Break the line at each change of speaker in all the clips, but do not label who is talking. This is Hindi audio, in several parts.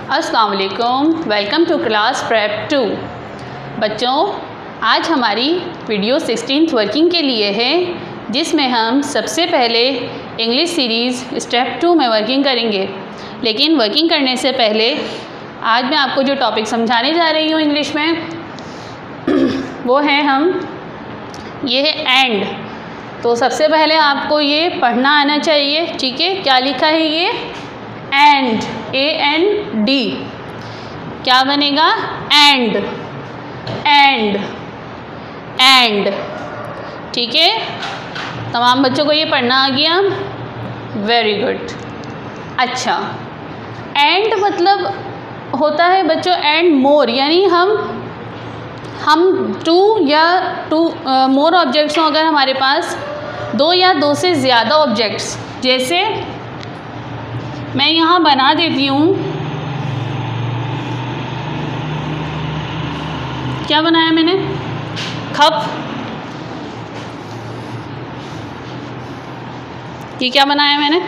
अस्सलाम वालेकुम, वेलकम टू क्लास प्रेप 2। बच्चों, आज हमारी वीडियो 16th वर्किंग के लिए है, जिसमें हम सबसे पहले इंग्लिश सीरीज़ स्टेप 2 में वर्किंग करेंगे। लेकिन वर्किंग करने से पहले आज मैं आपको जो टॉपिक समझाने जा रही हूँ इंग्लिश में वो है ये है एंड। तो सबसे पहले आपको ये पढ़ना आना चाहिए, ठीक है। क्या लिखा है ये? And, AND। क्या बनेगा? एंड, एंड, एंड, ठीक है। तमाम बच्चों को ये पढ़ना आ गया? Very good. अच्छा, एंड मतलब होता है बच्चों एंड मोर, यानी हम टू मोर ऑब्जेक्ट्स हों, अगर हमारे पास दो या दो से ज़्यादा ऑब्जेक्ट्स, जैसे मैं यहाँ बना देती हूँ, क्या बनाया मैंने? कप। ये क्या बनाया मैंने?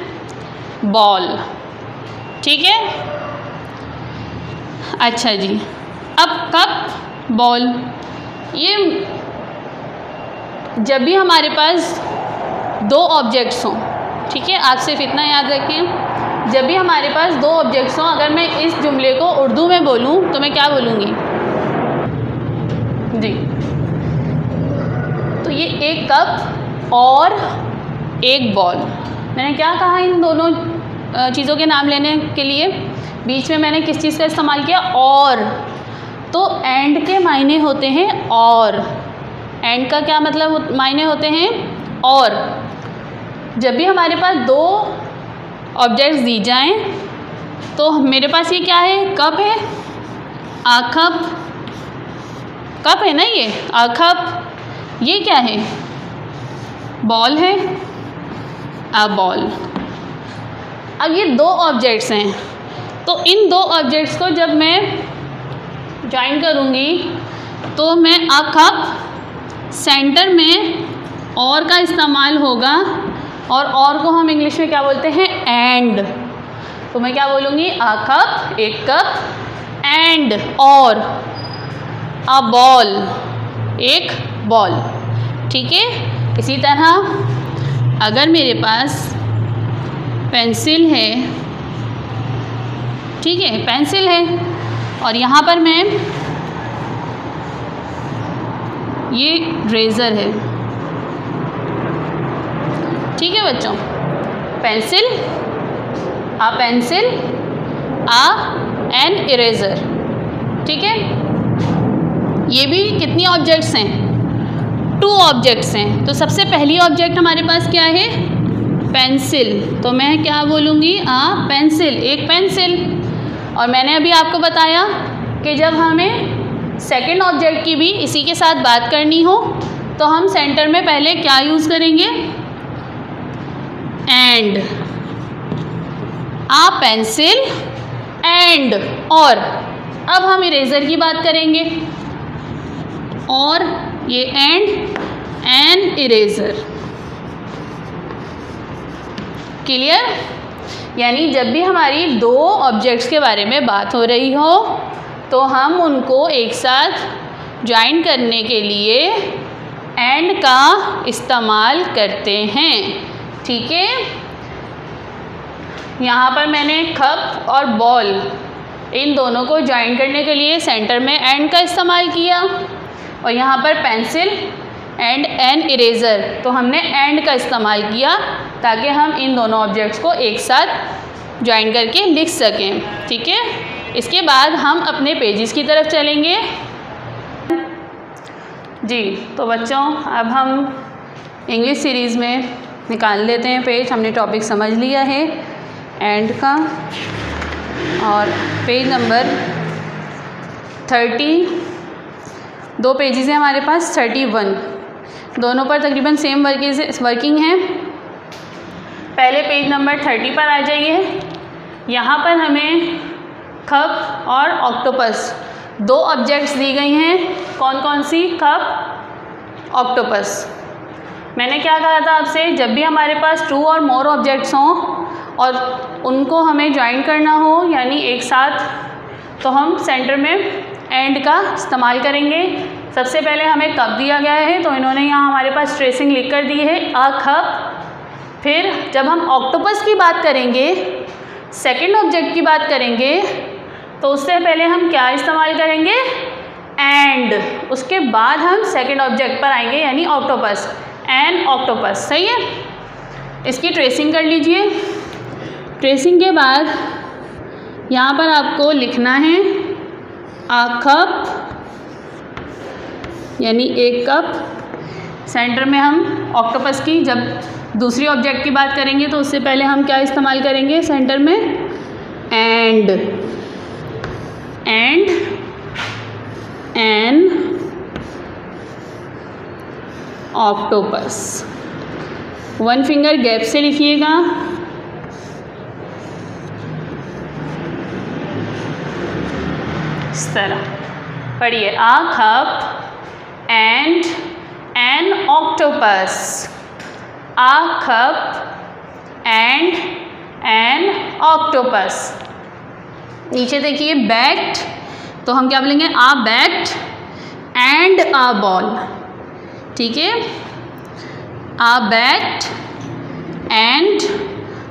बॉल, ठीक है। अच्छा जी, अब कप, बॉल, ये जब भी हमारे पास दो ऑब्जेक्ट्स हों, ठीक है। आप सिर्फ इतना याद रखें, जब भी हमारे पास दो ऑब्जेक्ट्स हों, अगर मैं इस जुमले को उर्दू में बोलूं तो मैं क्या बोलूँगी जी? तो ये एक कप और एक बॉल। मैंने क्या कहा इन दोनों चीज़ों के नाम लेने के लिए? बीच में मैंने किस चीज़ का इस्तेमाल किया? और। तो एंड के मायने होते हैं और। एंड का क्या मतलब मायने होते हैं? और। जब भी हमारे पास दो ऑब्जेक्ट्स दी जाएं, तो मेरे पास ये क्या है? कप है, आ कप, कप है ना ये, आ कप। ये क्या है? बॉल है, आ बॉल। अब ये दो ऑब्जेक्ट्स हैं, तो इन दो ऑब्जेक्ट्स को जब मैं ज्वाइन करूँगी तो मैं आ कप, सेंटर में और का इस्तेमाल होगा, और को हम इंग्लिश में क्या बोलते हैं? एंड। तो मैं क्या बोलूँगी? आ कप, एक कप, एंड, और, आ बॉल, एक बॉल, ठीक है। इसी तरह अगर मेरे पास पेंसिल है, ठीक है, पेंसिल है, और यहाँ पर मैं ये रेज़र है, ठीक है बच्चों। पेंसिल, आ पेंसिल, आ एन इरेज़र, ठीक है। ये भी कितनी ऑब्जेक्ट्स हैं? 2 ऑब्जेक्ट्स हैं। तो सबसे पहली ऑब्जेक्ट हमारे पास क्या है? पेंसिल। तो मैं क्या बोलूँगी? आ पेंसिल, एक पेंसिल। और मैंने अभी आपको बताया कि जब हमें सेकंड ऑब्जेक्ट की भी इसी के साथ बात करनी हो तो हम सेंटर में पहले क्या यूज़ करेंगे? एंड। आ पेंसिल, एंड, और। अब हम इरेज़र की बात करेंगे, और ये एंड, एन इरेज़र। क्लियर? यानी जब भी हमारी दो ऑब्जेक्ट्स के बारे में बात हो रही हो तो हम उनको एक साथ ज्वाइन करने के लिए एंड का इस्तेमाल करते हैं, ठीक है। यहाँ पर मैंने कप और बॉल, इन दोनों को ज्वाइन करने के लिए सेंटर में एंड का इस्तेमाल किया, और यहाँ पर पेंसिल एंड एन इरेज़र, तो हमने एंड का इस्तेमाल किया ताकि हम इन दोनों ऑब्जेक्ट्स को एक साथ ज्वाइन करके लिख सकें, ठीक है। इसके बाद हम अपने पेजेस की तरफ चलेंगे जी। तो बच्चों, अब हम इंग्लिश सीरीज़ में निकाल लेते हैं पेज। हमने टॉपिक समझ लिया है एंड का, और पेज नंबर 30, 2 पेजेस हैं हमारे पास, 31, दोनों पर तकरीबन सेम वर्किंग है। पहले पेज नंबर 30 पर आ जाइए। यहाँ पर हमें कप और ऑक्टोपस, 2 ऑब्जेक्ट्स दी गई हैं। कौन कौन सी? Cup, octopus. मैंने क्या कहा था आपसे? जब भी हमारे पास 2 और मोर ऑब्जेक्ट्स हों और उनको हमें ज्वाइन करना हो, यानी एक साथ तो हम सेंटर में एंड का इस्तेमाल करेंगे। सबसे पहले हमें कप दिया गया है, तो इन्होंने यहाँ हमारे पास ट्रेसिंग लिख कर दी है, अ कप। फिर जब हम ऑक्टोपस की बात करेंगे, सेकंड ऑब्जेक्ट की बात करेंगे, तो उससे पहले हम क्या इस्तेमाल करेंगे, एंड। उसके बाद हम सेकंड ऑब्जेक्ट पर आएंगे, यानी ऑक्टोपस, एन ऑक्टोपस। सही है। इसकी ट्रेसिंग कर लीजिए। ट्रेसिंग के बाद यहाँ पर आपको लिखना है अ कप, यानी एक कप। सेंटर में हम ऑक्टोपस की, जब दूसरी ऑब्जेक्ट की बात करेंगे तो उससे पहले हम क्या इस्तेमाल करेंगे सेंटर में, and an octopus. One finger gap से लिखिएगा। इस तरह पढ़िए, a cup and an octopus, a cup and an octopus. नीचे देखिए बैट, तो हम क्या बोलेंगे, a bat and a ball. ठीक है, a bat and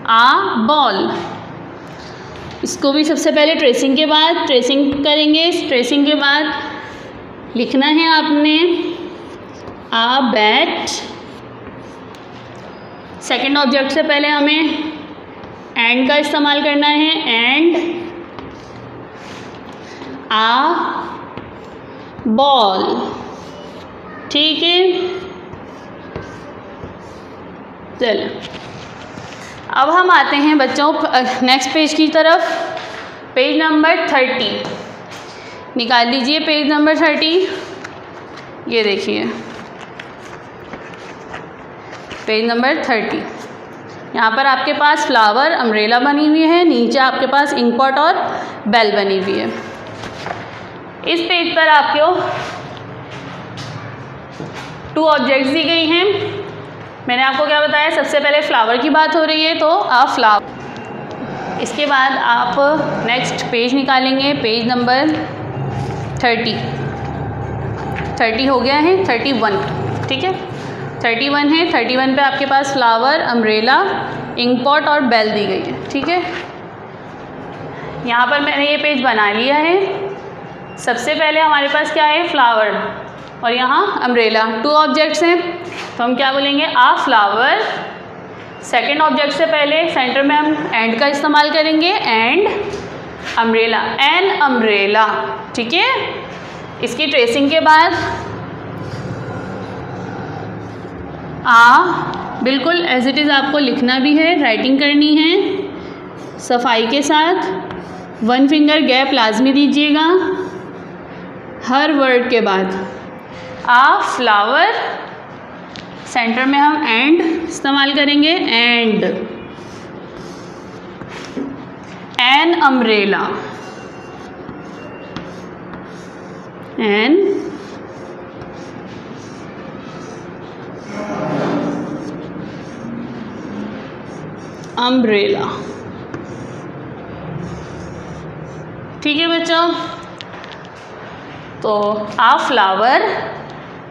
a ball. इसको भी सबसे पहले ट्रेसिंग के बाद ट्रेसिंग करेंगे। ट्रेसिंग के बाद लिखना है आपने आ बैट। सेकंड ऑब्जेक्ट से पहले हमें एंड का इस्तेमाल करना है, एंड आ बॉल। ठीक है, चलो अब हम आते हैं बच्चों नेक्स्ट पेज की तरफ। पेज नंबर 30 निकाल लीजिए। पेज नंबर 30, ये देखिए पेज नंबर 30। यहाँ पर आपके पास फ्लावर, अम्ब्रेला बनी हुई है, नीचे आपके पास इंकपॉट और बेल बनी हुई है। इस पेज पर आपको 2 ऑब्जेक्ट्स दी गई हैं। मैंने आपको क्या बताया, सबसे पहले फ्लावर की बात हो रही है, तो आ फ्लावर। इसके बाद आप नेक्स्ट पेज निकालेंगे, पेज नंबर 30 हो गया है, 31। ठीक है, 31 है। 31 पे आपके पास फ्लावर, अम्ब्रेला, इंकपॉट और बेल दी गई है। ठीक है, यहाँ पर मैंने ये पेज बना लिया है। सबसे पहले हमारे पास क्या है, फ्लावर, और यहाँ अम्ब्रेला। 2 ऑब्जेक्ट्स हैं, तो हम क्या बोलेंगे, आ फ्लावर। सेकंड ऑब्जेक्ट से पहले सेंटर में हम एंड का इस्तेमाल करेंगे, एंड अम्ब्रेला, एन अम्ब्रेला। ठीक है, इसकी ट्रेसिंग के बाद बिल्कुल एज इट इज़ आपको लिखना भी है, राइटिंग करनी है सफाई के साथ। 1 फिंगर गैप लाजमी दीजिएगा हर वर्ड के बाद। आ फ्लावर, सेंटर में हम एंड इस्तेमाल करेंगे, and an umbrella, an umbrella. ठीक है बच्चों, तो आ फ्लावर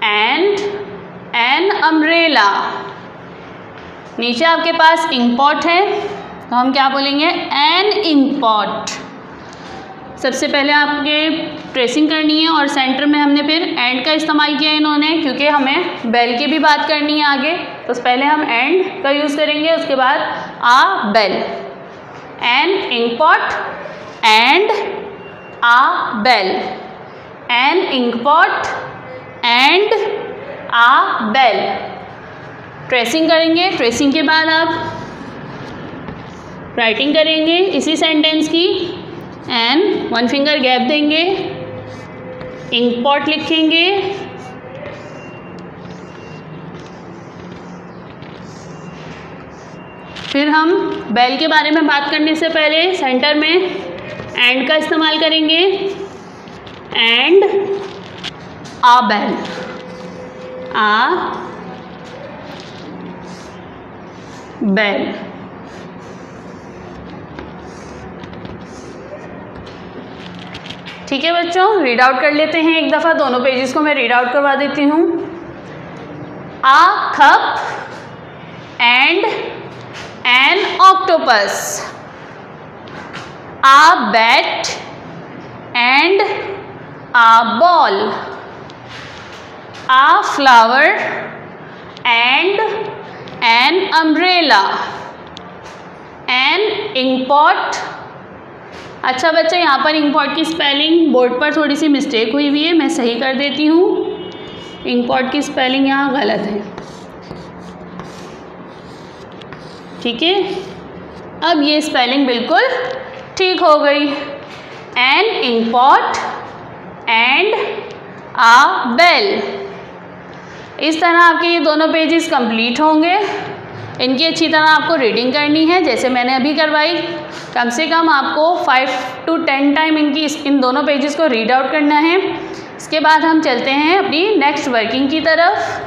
एंड एन अम्ब्रेला। नीचे आपके पास इंकपॉट है, तो हम क्या बोलेंगे, एन इंकपॉट। सबसे पहले आपके ट्रेसिंग करनी है, और सेंटर में हमने फिर एंड का इस्तेमाल किया इन्होंने, क्योंकि हमें बेल की भी बात करनी है आगे। तो पहले हम एंड का यूज़ करेंगे, उसके बाद a bell, an inkpot and a bell, an inkpot and a bell. Tracing करेंगे। ट्रेसिंग के बाद आप राइटिंग करेंगे इसी सेंटेंस की, एन 1 फिंगर गैप देंगे, इंकपॉट लिखेंगे, फिर हम बेल के बारे में बात करने से पहले सेंटर में एंड का इस्तेमाल करेंगे, and a bell, a bell. ठीक है बच्चों, रीड आउट कर लेते हैं एक दफ़ा, दोनों पेजेस को मैं रीड आउट करवा देती हूँ। A cup and an octopus. A bat and a ball. A flower and an umbrella. An ink pot. अच्छा बच्चा, यहाँ पर इंक पॉट की स्पेलिंग बोर्ड पर थोड़ी सी मिस्टेक हुई है, मैं सही कर देती हूँ। इंक पॉट की स्पेलिंग यहाँ गलत है, ठीक है। अब ये स्पेलिंग बिल्कुल ठीक हो गई। An ink pot and a bell. इस तरह आपके ये दोनों पेजेस कंप्लीट होंगे। इनकी अच्छी तरह आपको रीडिंग करनी है, जैसे मैंने अभी करवाई। कम से कम आपको 5 to 10 टाइम इन दोनों पेजेस को रीड आउट करना है। इसके बाद हम चलते हैं अपनी नेक्स्ट वर्किंग की तरफ।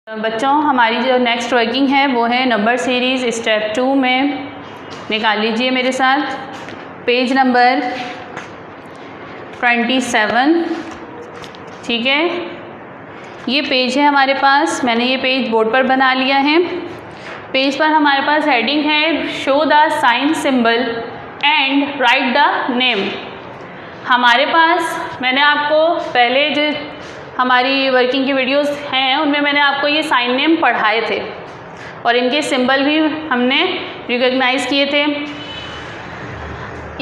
बच्चों, हमारी जो नेक्स्ट वर्किंग है वो है नंबर सीरीज़ स्टेप 2 में। निकाल लीजिए मेरे साथ पेज नंबर 27, ठीक है। ये पेज है हमारे पास, मैंने ये पेज बोर्ड पर बना लिया है। पेज पर हमारे पास हेडिंग है show the sign symbol and write the name. हमारे पास मैंने आपको पहले जो हमारी वर्किंग की वीडियोस हैं उनमें मैंने आपको ये साइन नेम पढ़ाए थे और इनके सिंबल भी हमने रिकॉग्नाइज़ किए थे।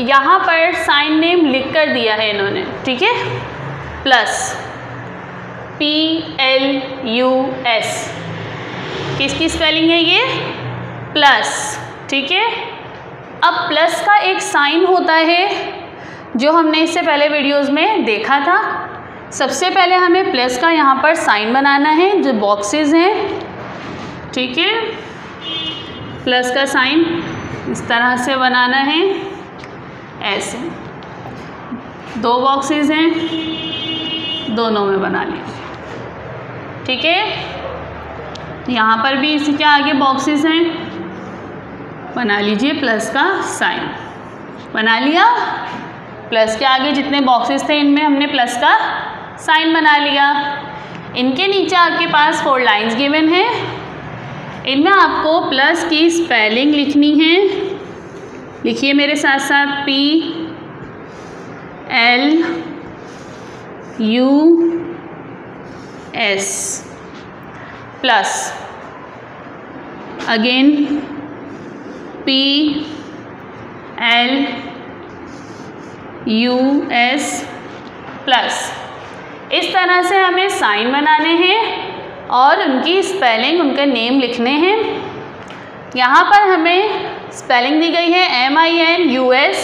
यहाँ पर साइन नेम लिख कर दिया है इन्होंने, ठीक है। प्लस PLUS, किसकी स्पेलिंग है ये? प्लस, ठीक है। अब प्लस का एक साइन होता है जो हमने इससे पहले वीडियोस में देखा था। सबसे पहले हमें प्लस का यहाँ पर साइन बनाना है, जो बॉक्सेस हैं, ठीक है। प्लस का साइन इस तरह से बनाना है, ऐसे 2 बॉक्सेस हैं, दोनों में बना लीजिए, ठीक है। यहाँ पर भी इसके आगे बॉक्सेस हैं, बना लीजिए प्लस का साइन। बना लिया? प्लस के आगे जितने बॉक्सेस थे इनमें हमने प्लस का साइन बना लिया। इनके नीचे आपके पास 4 लाइंस गिवन है, इनमें आपको प्लस की स्पेलिंग लिखनी है। लिखिए मेरे साथ साथ PLUS plus, again PLUS plus. इस तरह से हमें साइन बनाने हैं और उनकी स्पेलिंग, उनका नेम लिखने हैं। यहाँ पर हमें स्पेलिंग दी गई है MINUS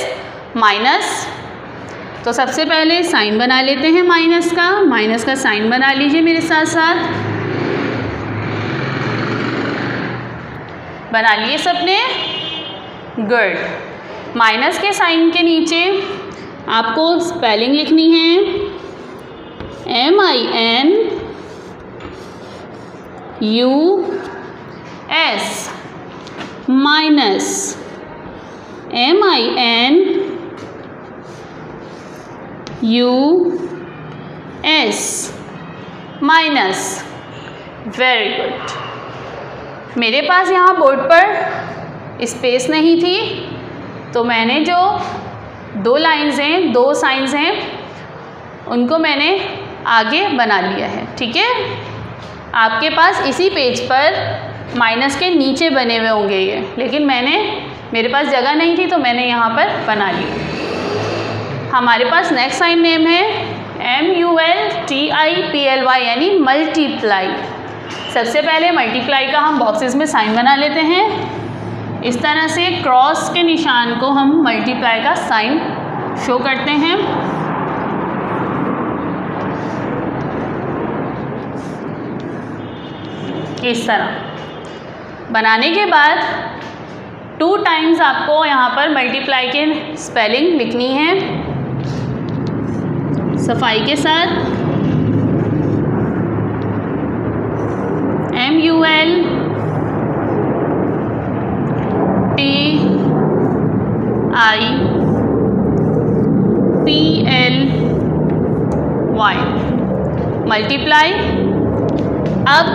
माइनस। तो सबसे पहले साइन बना लेते हैं माइनस का साइन बना लीजिए मेरे साथ साथ। बना लिए सबने? गुड। माइनस के साइन के नीचे आपको स्पेलिंग लिखनी है MINUS minus MINUS minus. Very good. मेरे पास यहाँ बोर्ड पर स्पेस नहीं थी तो मैंने जो 2 लाइंस हैं, 2 साइंस हैं, उनको मैंने आगे बना लिया है, ठीक है। आपके पास इसी पेज पर माइनस के नीचे बने हुए होंगे ये, लेकिन मेरे पास जगह नहीं थी तो मैंने यहाँ पर बना लिया। हमारे पास नेक्स्ट साइन नेम है MULTIPLY यानी मल्टीप्लाई। सबसे पहले मल्टीप्लाई का हम बॉक्सेस में साइन बना लेते हैं। इस तरह से क्रॉस के निशान को हम मल्टीप्लाई का साइन शो करते हैं। इस तरह बनाने के बाद 2 टाइम्स आपको यहाँ पर मल्टीप्लाई के स्पेलिंग लिखनी है सफाई के साथ। MULTIPLY multiply. अब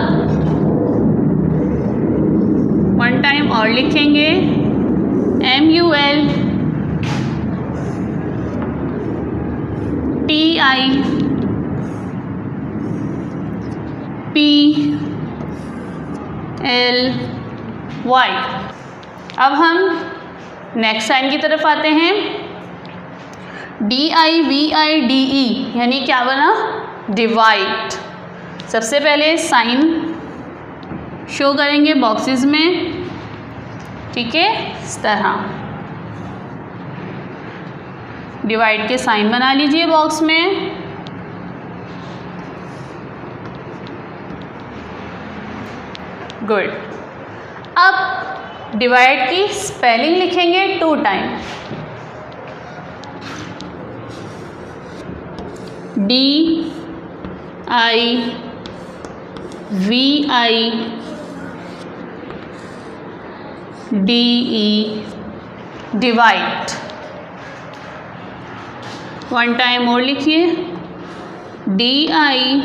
1 टाइम और लिखेंगे, MULTIPLY अब हम नेक्स्ट साइन की तरफ आते हैं। DIVIDE यानी क्या बना, डिवाइड। सबसे पहले साइन शो करेंगे बॉक्सेस में, ठीक है, इस तरह डिवाइड के साइन बना लीजिए बॉक्स में। गुड। अब डिवाइड की स्पेलिंग लिखेंगे 2 टाइम, DIVIDE, डिवाइड। 1 टाइम और लिखिए, DIVIDE,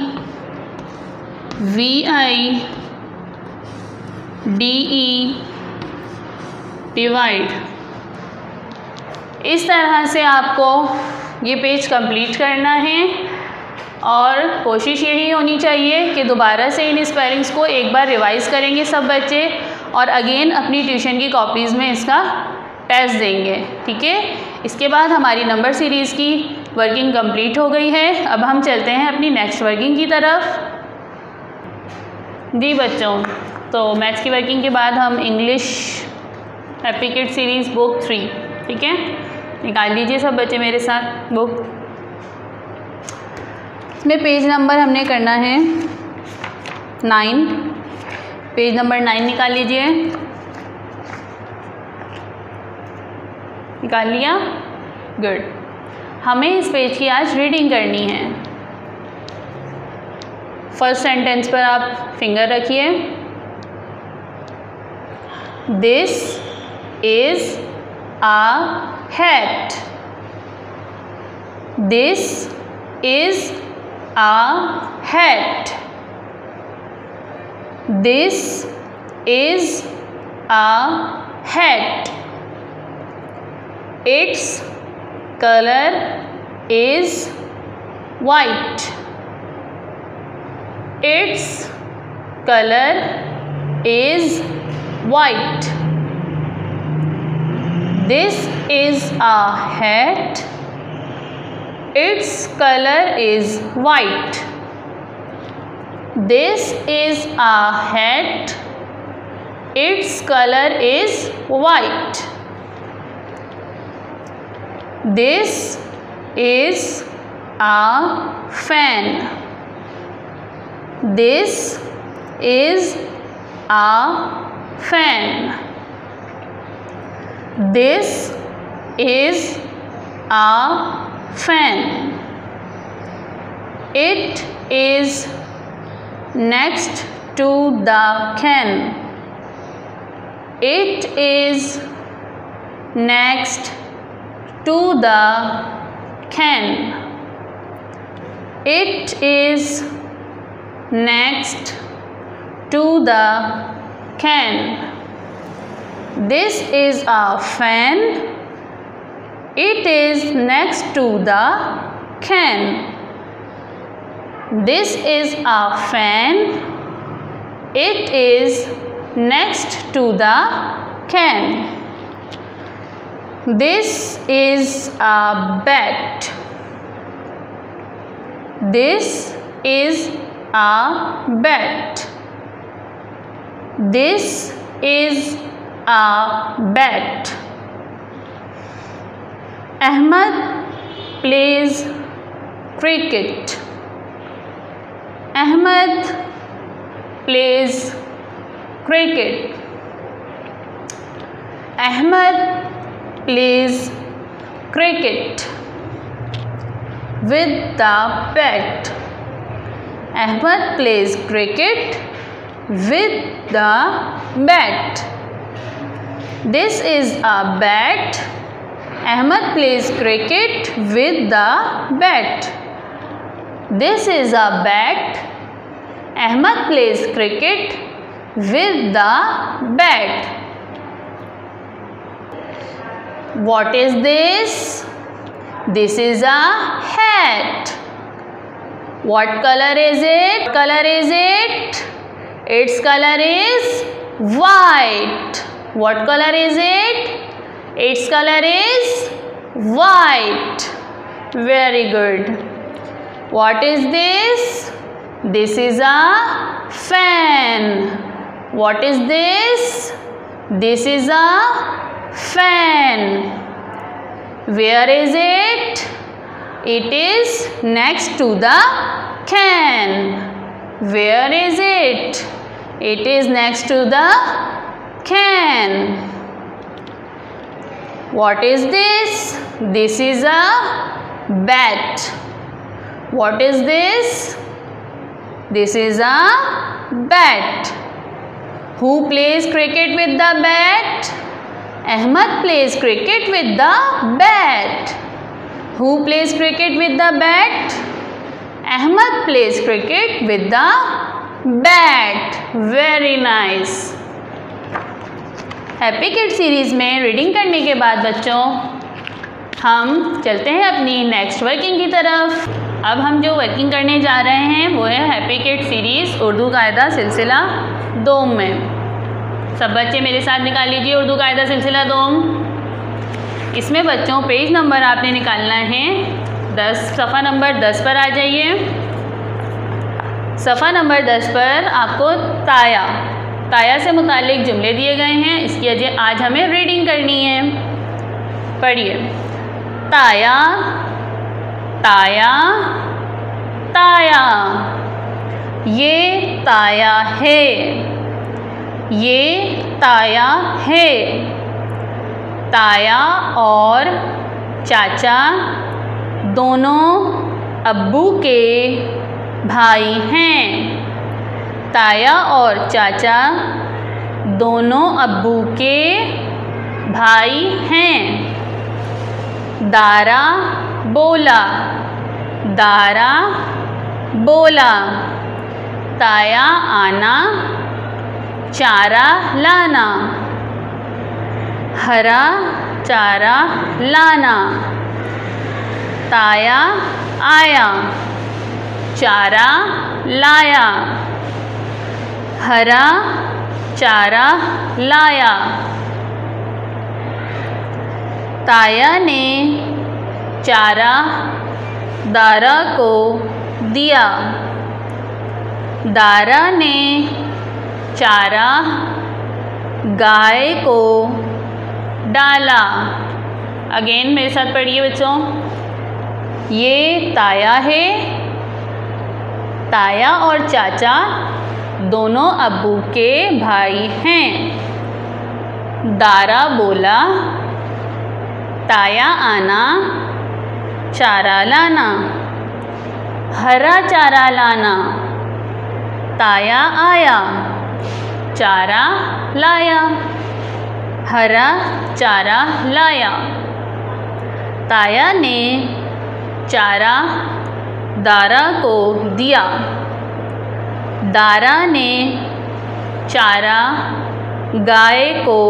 डिवाइड। इस तरह से आपको ये पेज कंप्लीट करना है और कोशिश यही होनी चाहिए कि दोबारा से इन स्पेलिंग्स को एक बार रिवाइज़ करेंगे सब बच्चे और अगेन अपनी ट्यूशन की कॉपीज़ में इसका टेस्ट देंगे, ठीक है। इसके बाद हमारी नंबर सीरीज़ की वर्किंग कंप्लीट हो गई है। अब हम चलते हैं अपनी नेक्स्ट वर्किंग की तरफ। जी बच्चों, तो मैथ्स की वर्किंग के बाद हम English happy kid series book 3, ठीक है, निकाल लीजिए सब बच्चे मेरे साथ बुक। इसमें पेज नंबर हमने करना है 9, पेज नंबर 9 निकाल लीजिए। निकाल लिया, गुड। हमें इस पेज की आज रीडिंग करनी है। फर्स्ट सेंटेंस पर आप फिंगर रखिए। This is a hat. This is a hat. This is a hat. Its color is white. Its color is white. This is a hat. Its color is white. This is a hat. Its color is white. This is a fan. This is a fan. This is a fan. It is next to the can. It is next to the can. It is next to the can. This is a fan. It is next to the can. This is a fan. It is next to the can. This is a bat. This is a bat. This is a bat. Ahmed plays cricket. Ahmed plays cricket. Ahmed plays cricket with the bat. Ahmed plays cricket with the bat. This is a bat. Ahmed plays cricket with the bat. This is a bat. Ahmed plays cricket with the bat. What is this? This is a hat. What color is it? Color is it? Its color is white. What color is it? Its color is white. Very good. What is this? This is a fan. What is this? This is a fan. Where is it? It is next to the can. Where is it? It is next to the can. What is this? This is a bat. What is this? This is a bat. Who plays cricket with the bat? Ahmad plays cricket with the bat. Who plays cricket with the bat? Ahmad plays cricket with the bat. Very nice. Happy kid series में रीडिंग करने के बाद बच्चों हम चलते हैं अपनी नेक्स्ट वर्किंग की तरफ। अब हम जो वर्किंग करने जा रहे हैं वो है हैप्पी किड सीरीज़ उर्दू कायदा सिलसिला दोम में। सब बच्चे मेरे साथ निकाल लीजिए उर्दू कायदा सिलसिला दोम। इसमें बच्चों पेज नंबर आपने निकालना है 10, सफ़ा नंबर 10 पर आ जाइए। सफ़ा नंबर 10 पर आपको ताया से मुतालिक जुमले दिए गए हैं। इसकी आज हमें रीडिंग करनी है। पढ़िए। ताया ताया ताया, ये ताया है, ये ताया है। ताया और चाचा दोनों अब्बू के भाई हैं। ताया और चाचा दोनों अब्बू के भाई हैं। दारा बोला, दारा बोला। ताया आना, चारा लाना, हरा चारा लाना। ताया आया, चारा लाया, हरा चारा लाया। ताया ने चारा दारा को दिया, दारा ने चारा गाय को डाला। अगेन मेरे साथ पढ़िए बच्चों। ये ताया है, ताया और चाचा दोनों अब्बू के भाई हैं। दारा बोला, ताया आना, चारा लाना, हरा चारा लाना। ताया आया, चारा लाया, हरा चारा लाया। ताया ने चारा दारा को दिया, दारा ने चारा गाय को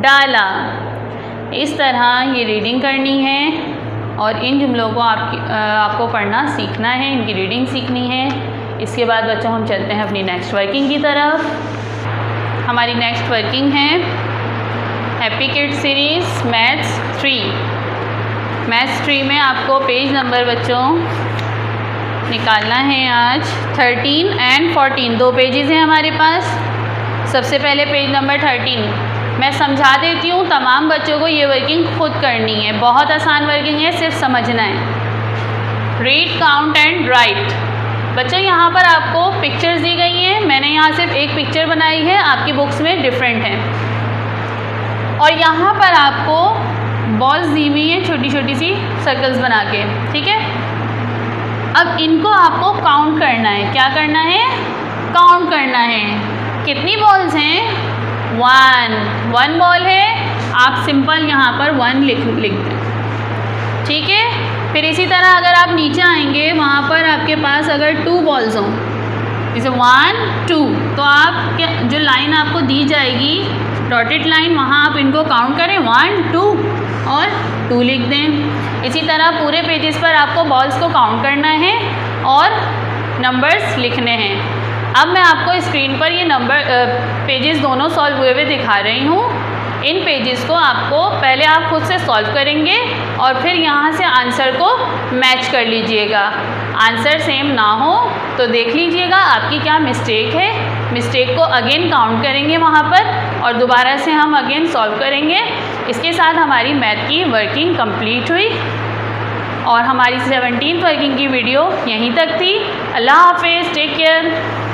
डाला। इस तरह ये रीडिंग करनी है और इन जुमलों को आपको पढ़ना सीखना है, इनकी रीडिंग सीखनी है। इसके बाद बच्चों हम चलते हैं अपनी नेक्स्ट वर्किंग की तरफ। हमारी नेक्स्ट वर्किंग है happy kid series maths 3। Maths 3 में आपको पेज नंबर बच्चों निकालना है आज 13 एंड 14। 2 पेजेस हैं हमारे पास। सबसे पहले पेज नंबर 13 मैं समझा देती हूँ। तमाम बच्चों को ये वर्किंग खुद करनी है, बहुत आसान वर्किंग है, सिर्फ समझना है। Read, count and right. बच्चों यहाँ पर आपको पिक्चर्स दी गई हैं। मैंने यहाँ सिर्फ एक पिक्चर बनाई है, आपकी बुक्स में डिफरेंट है। और यहाँ पर आपको बॉल्स दी हुई हैं छोटी छोटी सी सर्कल्स बना के, ठीक है। अब इनको आपको काउंट करना है। क्या करना है? काउंट करना है। कितनी बॉल्स हैं? 1 बॉल है। आप सिंपल यहाँ पर 1 लिख दें, ठीक है। फिर इसी तरह अगर आप नीचे आएंगे, वहाँ पर आपके पास अगर 2 बॉल्स हों, जैसे 1 2, तो आप जो लाइन आपको दी जाएगी डॉटेड लाइन, वहाँ आप इनको काउंट करें 1 2 और 2 लिख दें। इसी तरह पूरे पेजेस पर आपको बॉल्स को काउंट करना है और नंबर्स लिखने हैं। अब मैं आपको स्क्रीन पर ये पेजेस दोनों सॉल्व हुए दिखा रही हूँ। इन पेजेस को आपको पहले आप खुद से सॉल्व करेंगे और फिर यहाँ से आंसर को मैच कर लीजिएगा। आंसर सेम ना हो तो देख लीजिएगा आपकी क्या मिस्टेक है। मिस्टेक को अगेन काउंट करेंगे वहाँ पर और दोबारा से हम अगेन सॉल्व करेंगे। इसके साथ हमारी मैथ की वर्किंग कंप्लीट हुई और हमारी 17th वर्किंग की वीडियो यहीं तक थी। अल्लाह हाफिज़, टेक केयर।